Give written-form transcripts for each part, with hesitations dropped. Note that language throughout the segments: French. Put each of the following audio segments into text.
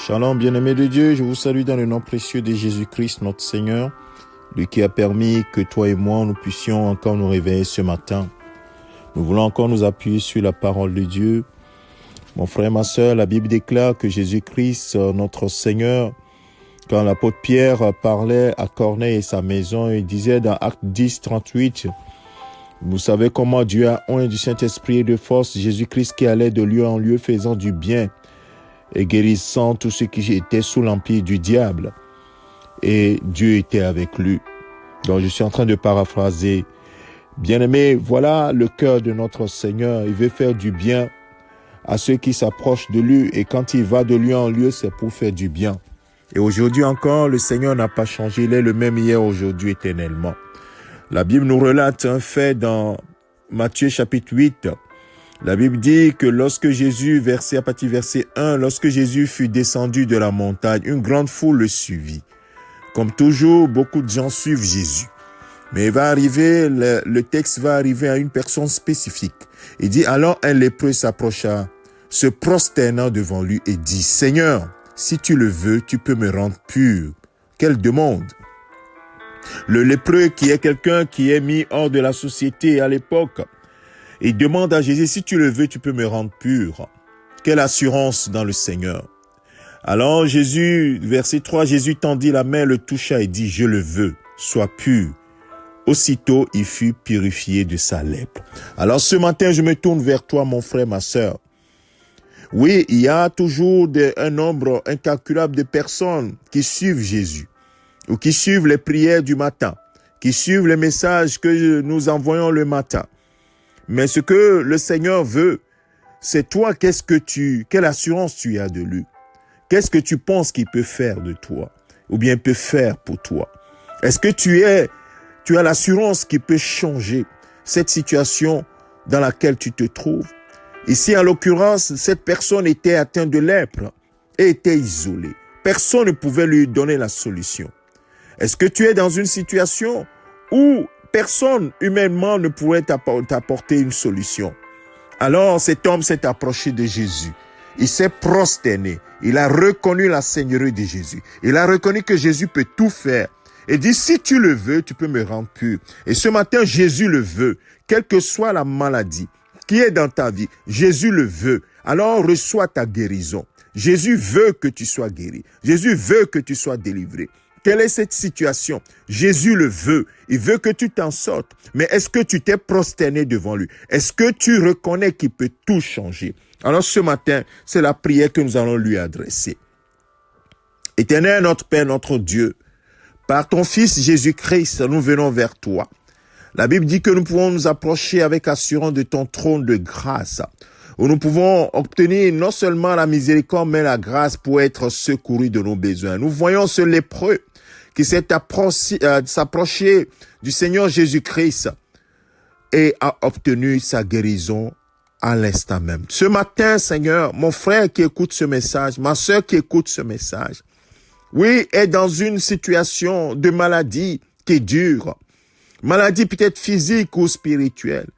Shalom, bien-aimés de Dieu, je vous salue dans le nom précieux de Jésus-Christ, notre Seigneur, lui qui a permis que toi et moi, nous puissions encore nous réveiller ce matin. Nous voulons encore nous appuyer sur la parole de Dieu. Mon frère, ma sœur, la Bible déclare que Jésus-Christ, notre Seigneur, quand l'apôtre Pierre parlait à Corneille et sa maison, il disait dans Acte 10, 38, vous savez comment Dieu a oint du Saint-Esprit et de force Jésus-Christ qui allait de lieu en lieu faisant du bien et guérissant tous ceux qui étaient sous l'empire du diable. Et Dieu était avec lui. Donc je suis en train de paraphraser. Bien-aimé, voilà le cœur de notre Seigneur. Il veut faire du bien à ceux qui s'approchent de lui. Et quand il va de lieu en lieu, c'est pour faire du bien. Et aujourd'hui encore, le Seigneur n'a pas changé. Il est le même hier, aujourd'hui, éternellement. La Bible nous relate un fait dans Matthieu chapitre 8. La Bible dit que lorsque Jésus, à partir verset 1, lorsque Jésus fut descendu de la montagne, une grande foule le suivit. Comme toujours, beaucoup de gens suivent Jésus. Mais il va arriver, le texte va arriver à une personne spécifique. Il dit, alors un lépreux s'approcha, se prosternant devant lui et dit, Seigneur, si tu le veux, tu peux me rendre pur. Quelle demande! Le lépreux qui est quelqu'un qui est mis hors de la société à l'époque, il demande à Jésus, si tu le veux, tu peux me rendre pur. Quelle assurance dans le Seigneur. Alors Jésus, verset 3, Jésus tendit la main, le toucha et dit, je le veux, sois pur. Aussitôt, il fut purifié de sa lèpre. Alors ce matin, je me tourne vers toi, mon frère, ma sœur. Oui, il y a toujours un nombre incalculable de personnes qui suivent Jésus, ou qui suivent les prières du matin, qui suivent les messages que nous envoyons le matin. Mais ce que le Seigneur veut, c'est toi, quelle assurance tu as de lui? Qu'est-ce que tu penses qu'il peut faire de toi? Ou bien peut faire pour toi? Est-ce que tu as l'assurance qu'il peut changer cette situation dans laquelle tu te trouves? Ici, en l'occurrence, cette personne était atteinte de lèpre et était isolée. Personne ne pouvait lui donner la solution. Est-ce que tu es dans une situation où personne humainement ne pourrait t'apporter une solution? Alors cet homme s'est approché de Jésus. Il s'est prosterné. Il a reconnu la seigneurie de Jésus. Il a reconnu que Jésus peut tout faire. Et dit, si tu le veux, tu peux me rendre pur. Et ce matin, Jésus le veut. Quelle que soit la maladie qui est dans ta vie, Jésus le veut. Alors reçois ta guérison. Jésus veut que tu sois guéri. Jésus veut que tu sois délivré. Quelle est cette situation? Jésus le veut. Il veut que tu t'en sortes. Mais est-ce que tu t'es prosterné devant lui? Est-ce que tu reconnais qu'il peut tout changer? Alors ce matin, c'est la prière que nous allons lui adresser. Éternel, notre Père, notre Dieu, par ton Fils Jésus-Christ, nous venons vers toi. La Bible dit que nous pouvons nous approcher avec assurance de ton trône de grâce, où nous pouvons obtenir non seulement la miséricorde, mais la grâce pour être secourus de nos besoins. Nous voyons ce lépreux qui s'est s'approché du Seigneur Jésus-Christ et a obtenu sa guérison à l'instant même. Ce matin, Seigneur, mon frère qui écoute ce message, ma sœur qui écoute ce message, oui, est dans une situation de maladie qui est dure. Maladie peut-être physique ou spirituelle.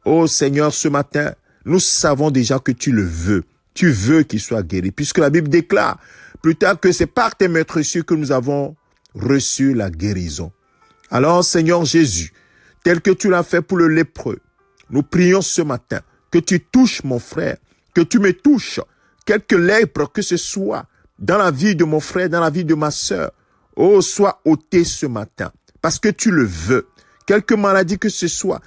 Oh Seigneur, ce matin, nous savons déjà que tu le veux. Tu veux qu'il soit guéri. Puisque la Bible déclare plus tard que c'est par tes meurtrissures que nous avons reçu la guérison. Alors Seigneur Jésus, tel que tu l'as fait pour le lépreux, nous prions ce matin que tu touches mon frère, que tu me touches, quelque lèpre que ce soit, dans la vie de mon frère, dans la vie de ma sœur. Oh, sois ôté ce matin, parce que tu le veux. Quelque maladie que ce soit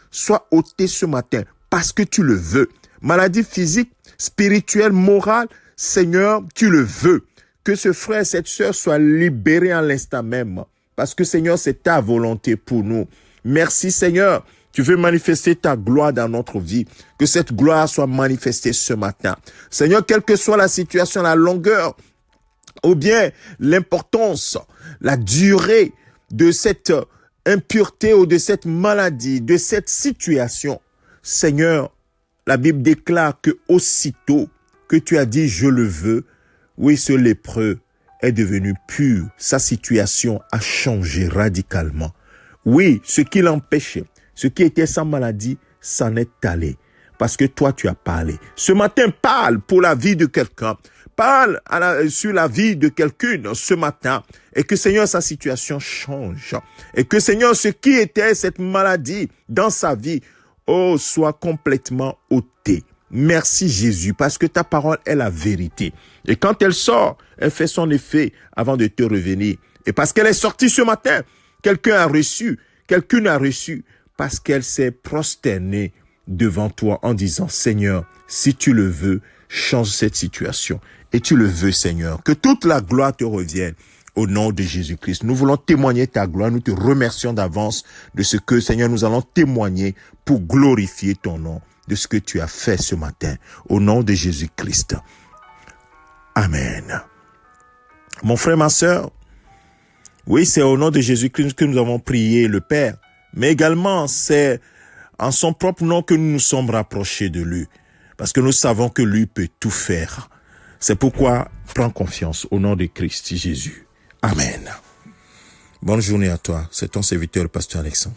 ôté ce matin, parce que tu le veux. Maladie physique, spirituelle, morale, Seigneur, tu le veux. Que ce frère, cette sœur soit libéré à l'instant même, parce que Seigneur, c'est ta volonté pour nous. Merci Seigneur. Tu veux manifester ta gloire dans notre vie. Que cette gloire soit manifestée ce matin. Seigneur, quelle que soit la situation, la longueur, ou bien l'importance, la durée de cette impureté ou de cette maladie, de cette situation, Seigneur, la Bible déclare que aussitôt que tu as dit « je le veux », oui, ce lépreux est devenu pur. Sa situation a changé radicalement. Oui, ce qui l'empêchait, ce qui était sa maladie, s'en est allé. Parce que toi, tu as parlé. Ce matin, parle pour la vie de quelqu'un. parle sur la vie de quelqu'un ce matin et que Seigneur, sa situation change. Et que Seigneur, ce qui était cette maladie dans sa vie, soit complètement ôté. Merci Jésus, parce que ta parole est la vérité. Et quand elle sort, elle fait son effet avant de te revenir. Et parce qu'elle est sortie ce matin, quelqu'un a reçu parce qu'elle s'est prosternée devant toi en disant, Seigneur, si tu le veux, change cette situation. Et tu le veux, Seigneur, que toute la gloire te revienne au nom de Jésus-Christ. Nous voulons témoigner ta gloire. Nous te remercions d'avance de ce que, Seigneur, nous allons témoigner pour glorifier ton nom, de ce que tu as fait ce matin, au nom de Jésus-Christ. Amen. Mon frère, ma sœur, oui, c'est au nom de Jésus-Christ que nous avons prié le Père, mais également c'est en son propre nom que nous nous sommes rapprochés de lui, parce que nous savons que lui peut tout faire. C'est pourquoi prends confiance au nom de Christ Jésus. Amen. Bonne journée à toi. C'est ton serviteur, le pasteur Alexandre.